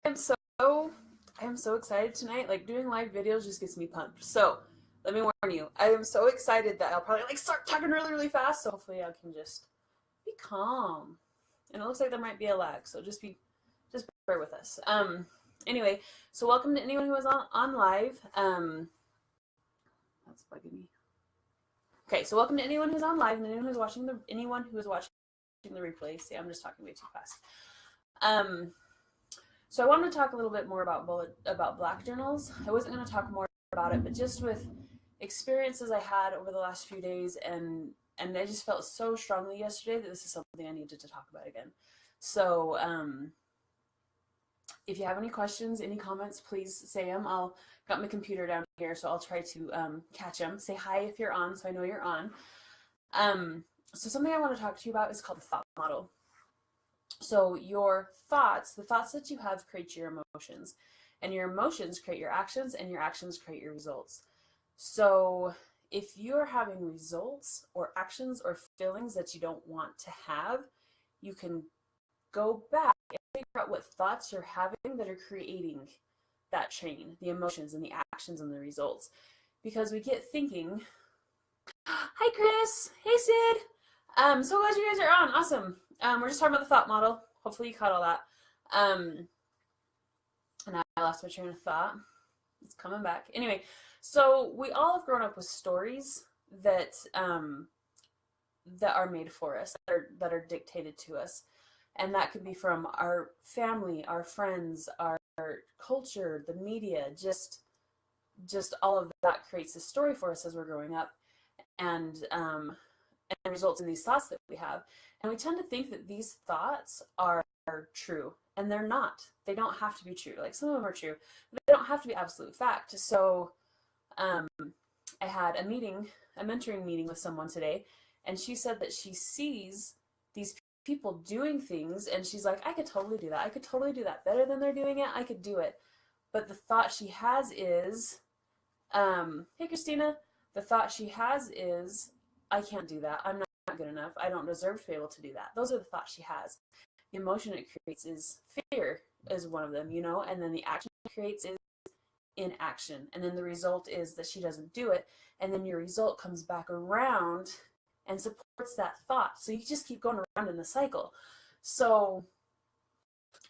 am so I am so excited tonight. Like doing live videos just gets me pumped. So let me warn you, I am so excited that I'll probably like start talking really, really fast. So hopefully I can just be calm. And it looks like there might be a lag, so just bear with us. Anyway, so welcome to anyone who is on live. That's bugging me. Okay, so welcome to anyone who's on live and anyone who's watching the replay. See, I'm just talking way too fast. So I wanted to talk a little bit more about black journals. I wasn't going to talk more about it, but just with experiences I had over the last few days, and I just felt so strongly yesterday that this is something I needed to talk about again. So if you have any questions, any comments, please say them. I'll got my computer down here, so I'll try to catch them. Say hi if you're on, so I know you're on. So something I want to talk to you about is called the thought model. So your thoughts, the thoughts that you have create your emotions, and your emotions create your actions, and your actions create your results. So if you're having results or actions or feelings that you don't want to have, you can go back and figure out what thoughts you're having that are creating that chain, the emotions and the actions and the results. Because we get thinking, hi Chris, hey Sid, so glad you guys are on, awesome. We're just talking about the thought model. Hopefully you caught all that. And I lost my train of thought. It's coming back. Anyway, so we all have grown up with stories that that are made for us, that are dictated to us. And that could be from our family, our friends, our culture, the media, just all of that creates a story for us as we're growing up. And it results in these thoughts that we have. And we tend to think that these thoughts are true, and they're not. They don't have to be true. Like some of them are true, but they don't have to be absolute fact. So I had a mentoring meeting with someone today, and she said that she sees these people doing things, and she's like, I could totally do that. I could totally do that better than they're doing it. I could do it. But the thought she has is, hey Christina, the thought she has is, I can't do that. I'm not good enough. I don't deserve to be able to do that. Those are the thoughts she has. The emotion it creates is fear, is one of them, and then the action it creates is inaction. And then the result is that she doesn't do it. And then your result comes back around and supports that thought. So you just keep going around in the cycle. So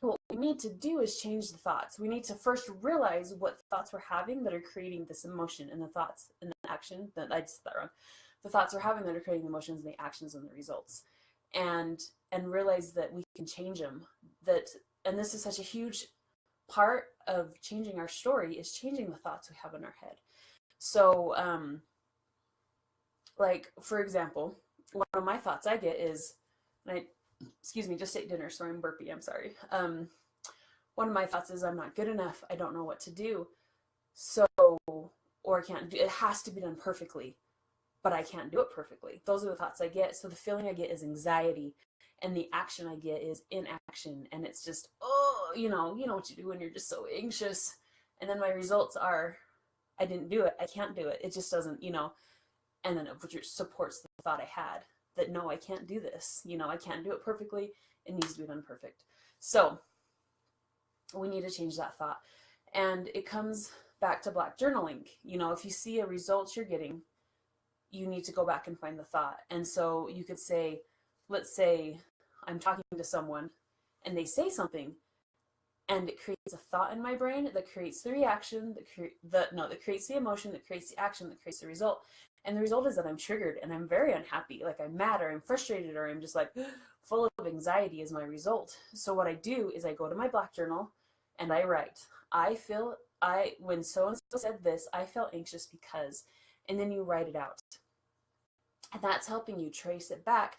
what we need to do is change the thoughts. We need to first realize what thoughts we're having that are creating this emotion, and the thoughts and the action that I just said that wrong. The thoughts we're having that are creating the emotions and the actions and the results, and realize that we can change them. And this is such a huge part of changing our story, is changing the thoughts we have in our head. So like for example, one of my thoughts I get is, excuse me, just ate dinner, so I'm burpy, I'm sorry. One of my thoughts is, I'm not good enough, I don't know what to do, so, or I can't do it, has to be done perfectly, but I can't do it perfectly. Those are the thoughts I get. So the feeling I get is anxiety, and the action I get is inaction. And it's just, oh, you know what you do when you're just so anxious. And then my results are, I didn't do it. I can't do it. It just doesn't, and then it supports the thought I had that, no, I can't do this. I can't do it perfectly. It needs to be done perfect. So we need to change that thought. And it comes back to black journaling. If you see a result you're getting, you need to go back and find the thought. And so you could say, let's say I'm talking to someone and they say something, and it creates a thought in my brain that creates the reaction, that creates the emotion, that creates the action, that creates the result. And the result is that I'm triggered and I'm very unhappy, like I'm mad or I'm frustrated or I'm just like full of anxiety is my result. So what I do is I go to my black journal and I write, when so-and-so said this, I felt anxious because, and then you write it out. And that's helping you trace it back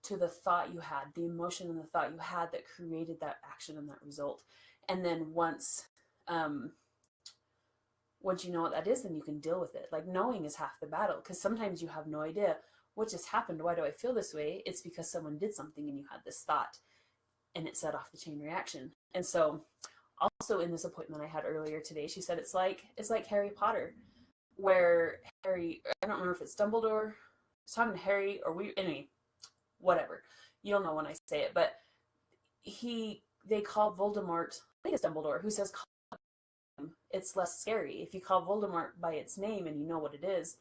to the thought you had, the emotion and the thought you had that created that action and that result. And then once you know what that is, then you can deal with it. Like, knowing is half the battle, because sometimes you have no idea what just happened. Why do I feel this way? It's because someone did something and you had this thought and it set off the chain reaction. And so also in this appointment I had earlier today, she said it's like Harry Potter, where Harry, I don't remember if it's Dumbledore, was talking to Harry, or anyway, whatever. You'll know when I say it, but they call Voldemort it's Dumbledore who says it's less scary. If you call Voldemort by its name and you know what it is,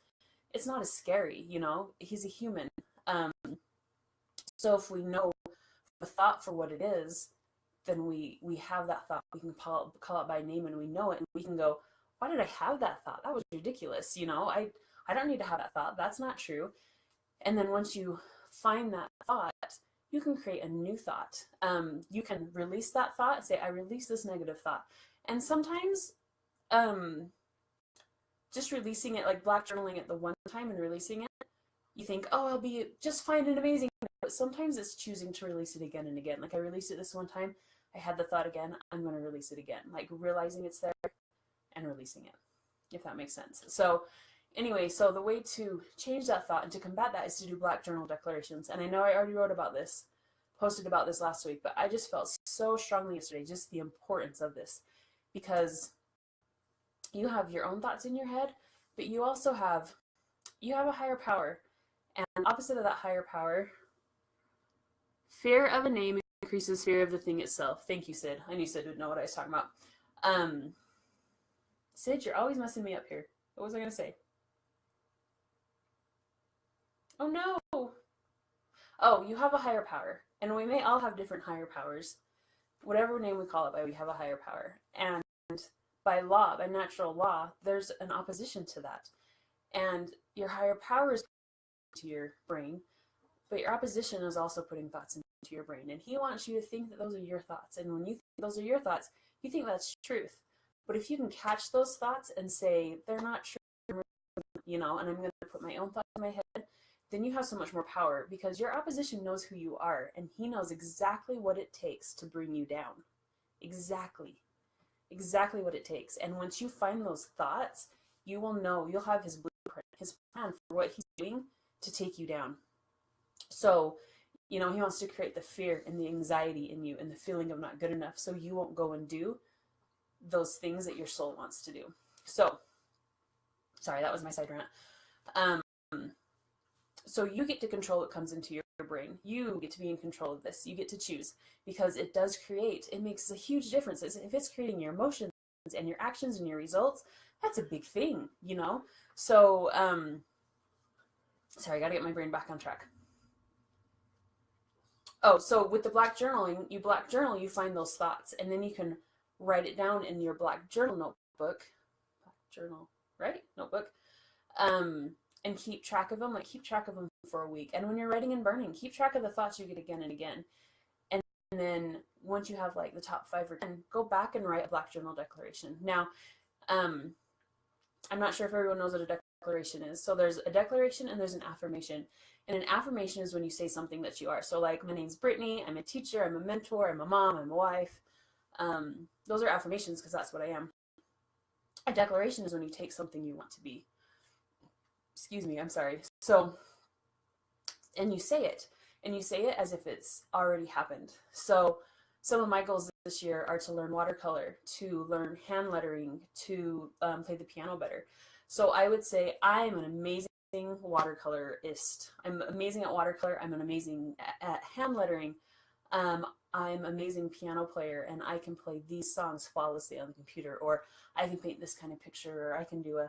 it's not as scary, you know? He's a human. So if we know the thought for what it is, then we have that thought. We can call it by name and we know it, and we can go, why did I have that thought? That was ridiculous, you know? I don't need to have that thought. That's not true. And then once you find that thought, you can create a new thought. You can release that thought, say, I release this negative thought. And sometimes just releasing it, like black journaling it the one time and releasing it, you think, oh, I'll be just fine and amazing. But sometimes it's choosing to release it again and again. Like I released it this one time, I had the thought again, I'm going to release it again. Like realizing it's there and releasing it, if that makes sense. So anyway, so the way to change that thought and to combat that is to do black journal declarations. And I know I already wrote about this, posted about this last week, but I just felt so strongly yesterday, just the importance of this, because you have your own thoughts in your head, but you also have a higher power. And opposite of that higher power, fear of a name increases fear of the thing itself. Thank you, Sid. I knew Sid would know what I was talking about. Sid, you're always messing me up here. What was I going to say? Oh, no. Oh, you have a higher power. And we may all have different higher powers. Whatever name we call it by, we have a higher power. And by law, by natural law, there's an opposition to that. And your higher power is to your brain, but your opposition is also putting thoughts into your brain. And he wants you to think that those are your thoughts. And when you think those are your thoughts, you think that's truth. But if you can catch those thoughts and say, they're not true, you know, and I'm going to put my own thoughts in my head, then you have so much more power, because your opposition knows who you are, and he knows exactly what it takes to bring you down. Exactly what it takes. And once you find those thoughts, you will know, you'll have his blueprint, his plan for what he's doing to take you down. So, you know, he wants to create the fear and the anxiety in you and the feeling of not good enough, so you won't go and do those things that your soul wants to do. So, sorry, that was my side rant. So you get to control what comes into your brain. You get to be in control of this. You get to choose, because it does create, it makes a huge difference. If it's creating your emotions and your actions and your results, that's a big thing, you know? So, sorry, I gotta get my brain back on track. Oh, so with the black journaling, you black journal, you find those thoughts, and then you can write it down in your black journal notebook, notebook, and keep track of them, like keep track of them for a week. And when you're writing and burning, keep track of the thoughts you get again and again. And then once you have like the top 5 or 10, go back and write a black journal declaration. Now, I'm not sure if everyone knows what a declaration is. So there's a declaration and there's an affirmation. And an affirmation is when you say something that you are. So like, my name's Brittany, I'm a teacher, I'm a mentor, I'm a mom, I'm a wife. Those are affirmations because that's what I am. A declaration is when you take something you want to be. Excuse me, I'm sorry. So, and you say it as if it's already happened. So some of my goals this year are to learn watercolor, to learn hand lettering, to play the piano better. So I would say I'm an amazing watercolorist. I'm amazing at watercolor. I'm an amazing at hand lettering. I'm amazing piano player, and I can play these songs flawlessly on the computer, or I can paint this kind of picture, or I can do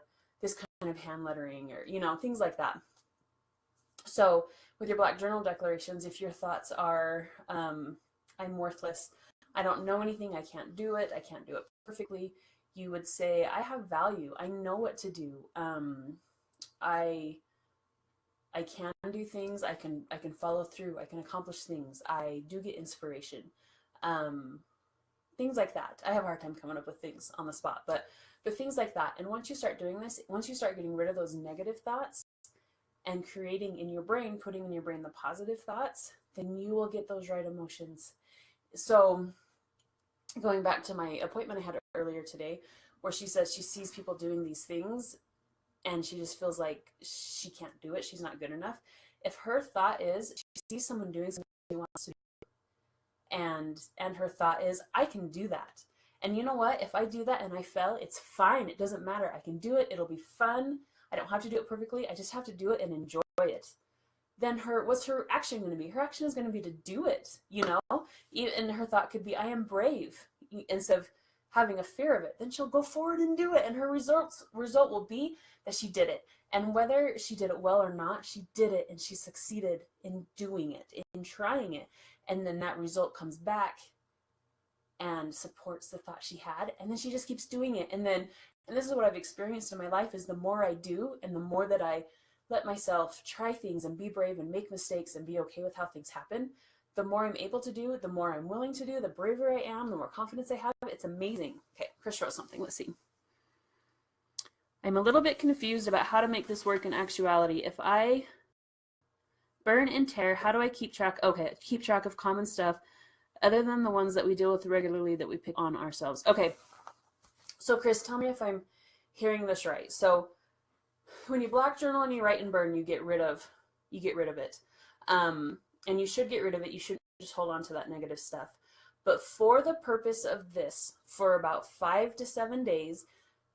this kind of hand lettering, or, you know, things like that. So with your black journal declarations, if your thoughts are, I'm worthless, I don't know anything, I can't do it perfectly, you would say, I have value, I know what to do, I can do things, I can follow through, I can accomplish things, I do get inspiration, things like that. I have a hard time coming up with things on the spot, but things like that. And once you start doing this, once you start getting rid of those negative thoughts and creating in your brain, putting in your brain the positive thoughts, then you will get those right emotions. So going back to my appointment I had earlier today, where she says she sees people doing these things and she just feels like she can't do it, she's not good enough. If her thought is she sees someone doing something she wants to do, and her thought is, I can do that. And you know what? If I do that and I fail, it's fine. It doesn't matter. I can do it. It'll be fun. I don't have to do it perfectly. I just have to do it and enjoy it. Then what's her action going to be? Her action is going to be to do it, you know? And her thought could be, I am brave. instead of having a fear of it, then she'll go forward and do it. And her result will be that she did it. And whether she did it well or not, she did it and she succeeded in doing it, in trying it. And then that result comes back and supports the thought she had. And then she just keeps doing it. And this is what I've experienced in my life, is the more I do and the more that I let myself try things and be brave and make mistakes and be okay with how things happen, the more I'm able to do, the more I'm willing to do, the braver I am, the more confidence I have. It's amazing. Okay, Chris wrote something. Let's see. I'm a little bit confused about how to make this work in actuality. If I burn and tear, how do I keep track? Okay, keep track of common stuff other than the ones that we deal with regularly that we pick on ourselves. Okay, so Chris, tell me if I'm hearing this right. So when you block journal and you write and burn, you get rid of it. And you should get rid of it. You shouldn't just hold on to that negative stuff. But for the purpose of this, for about 5 to 7 days,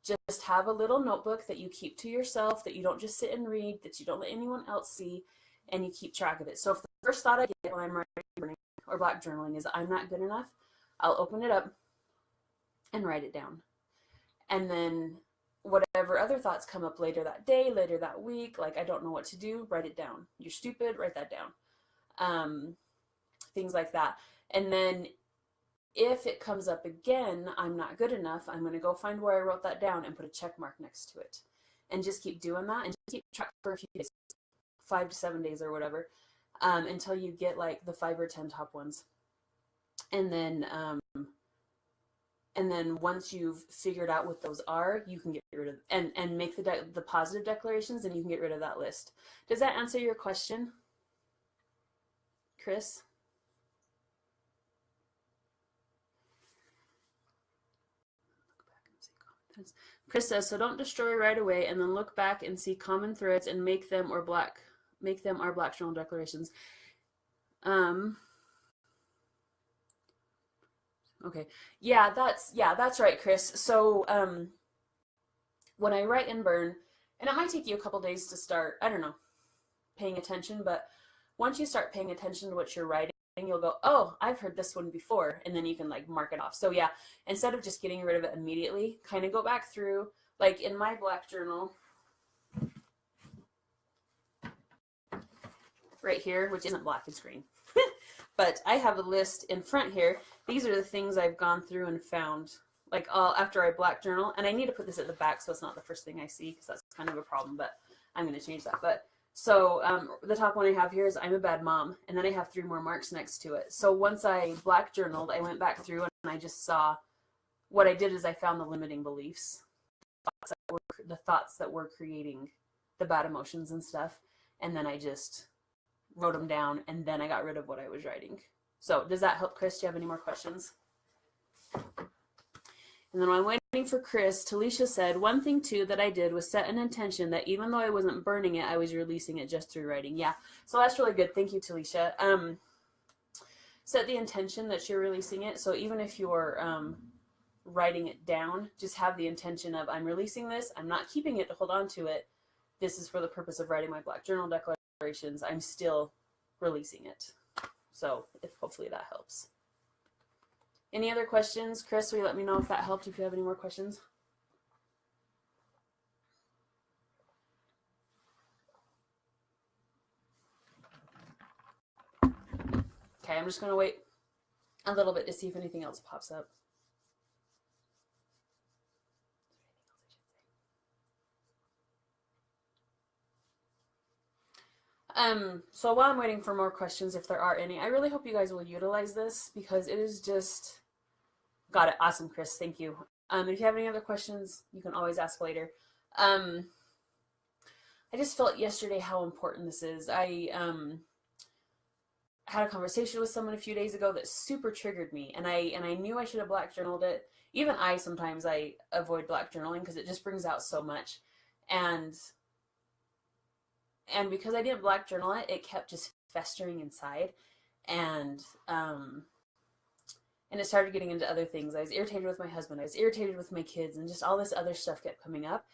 just have a little notebook that you keep to yourself, that you don't just sit and read, that you don't let anyone else see, and you keep track of it. So if the first thought I get when I'm writing or black journaling is I'm not good enough, I'll open it up and write it down. And then whatever other thoughts come up later that day, later that week, like I don't know what to do, write it down. You're stupid, write that down. Things like that. And then if it comes up again, I'm not good enough, I'm going to go find where I wrote that down and put a check mark next to it. And just keep doing that and just keep track for a few days, 5 to 7 days or whatever, until you get like the 5 or 10 top ones. And then once you've figured out what those are, you can get rid of and make the positive declarations, and you can get rid of that list. Does that answer your question, Chris? Chris says, so don't destroy right away and then look back and see common threads and make them our black journal declarations. Okay. Yeah, that's right, Chris. So when I write and burn, and it might take you a couple days to start, I don't know, paying attention, but once you start paying attention to what you're writing, you'll go, oh, I've heard this one before, and then you can like mark it off. So yeah, instead of just getting rid of it immediately, kind of go back through, like in my black journal right here, which isn't black, it's green. But I have a list in front here. These are the things I've gone through and found, like all after I black journal, and I need to put this at the back so it's not the first thing I see, because that's kind of a problem, but I'm going to change that. But so the top one I have here is I'm a bad mom, and then I have 3 more marks next to it. So once I black journaled, I went back through and I just saw, what I did is I found the limiting beliefs, the thoughts that were creating the bad emotions and stuff, and then I just wrote them down, and then I got rid of what I was writing. So does that help, Chris? Do you have any more questions? And then while I'm waiting for Chris, Talisha said, one thing too that I did was set an intention that even though I wasn't burning it, I was releasing it just through writing. Yeah, so that's really good. Thank you, Talisha. Set the intention that you're releasing it. So even if you're writing it down, just have the intention of, I'm releasing this. I'm not keeping it to hold on to it. This is for the purpose of writing my black journal declarations. I'm still releasing it. So hopefully that helps. Any other questions? Chris, will you let me know if that helped, if you have any more questions? Okay, I'm just going to wait a little bit to see if anything else pops up. So while I'm waiting for more questions, if there are any, I really hope you guys will utilize this, because it is just, got it. Awesome, Chris. Thank you. If you have any other questions, you can always ask later. I just felt yesterday how important this is. I had a conversation with someone a few days ago that super triggered me, and I knew I should have black journaled it. Even sometimes I avoid black journaling because it just brings out so much. And because I didn't black journal it, it kept just festering inside, and it started getting into other things. I was irritated with my husband, I was irritated with my kids, and just all this other stuff kept coming up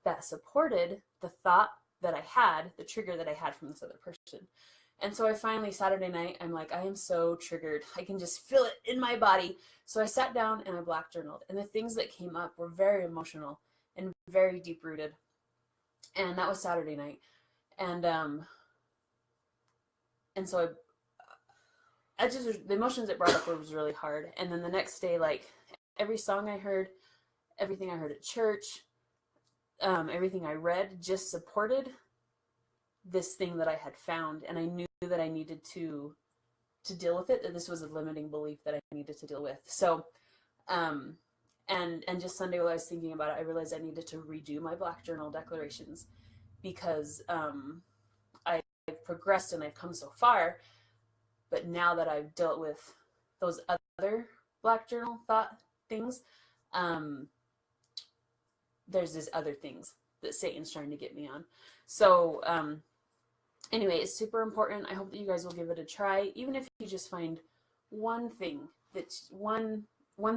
that supported the thought that I had, the trigger that I had from this other person. And so I finally, Saturday night, I'm like, I am so triggered. I can just feel it in my body. So I sat down and I black journaled. And the things that came up were very emotional and very deep rooted. And that was Saturday night. And so I just, the emotions it brought up was really hard. And then the next day, like every song I heard, everything I heard at church, everything I read just supported this thing that I had found. And I knew that I needed to deal with it, that this was a limiting belief that I needed to deal with. So, and just Sunday while I was thinking about it, I realized I needed to redo my black journal declarations because I've progressed and I've come so far, but now that I've dealt with those other black journal thought things, there's these other things that Satan's trying to get me on. So, anyway, it's super important. I hope that you guys will give it a try, even if you just find one thing, that's one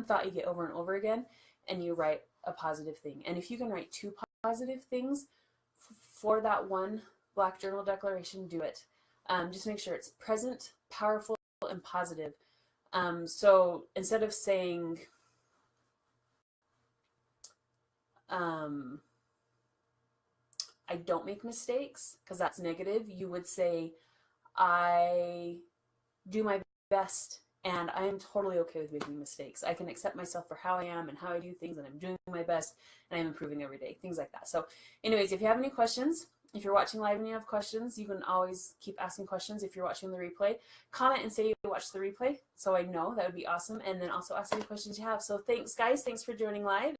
thought you get over and over again, and you write a positive thing. And if you can write 2 positive things for that one black journal declaration, do it. Just make sure it's present, powerful, and positive. So instead of saying, I don't make mistakes, because that's negative, you would say, I do my best and I am totally okay with making mistakes. I can accept myself for how I am and how I do things, and I'm doing my best and I'm improving every day, things like that. So anyways, if you have any questions, if you're watching live and you have questions, you can always keep asking questions. If you're watching the replay, comment and say you watched the replay so I know. That would be awesome. And then also ask any questions you have. So thanks, guys. Thanks for joining live.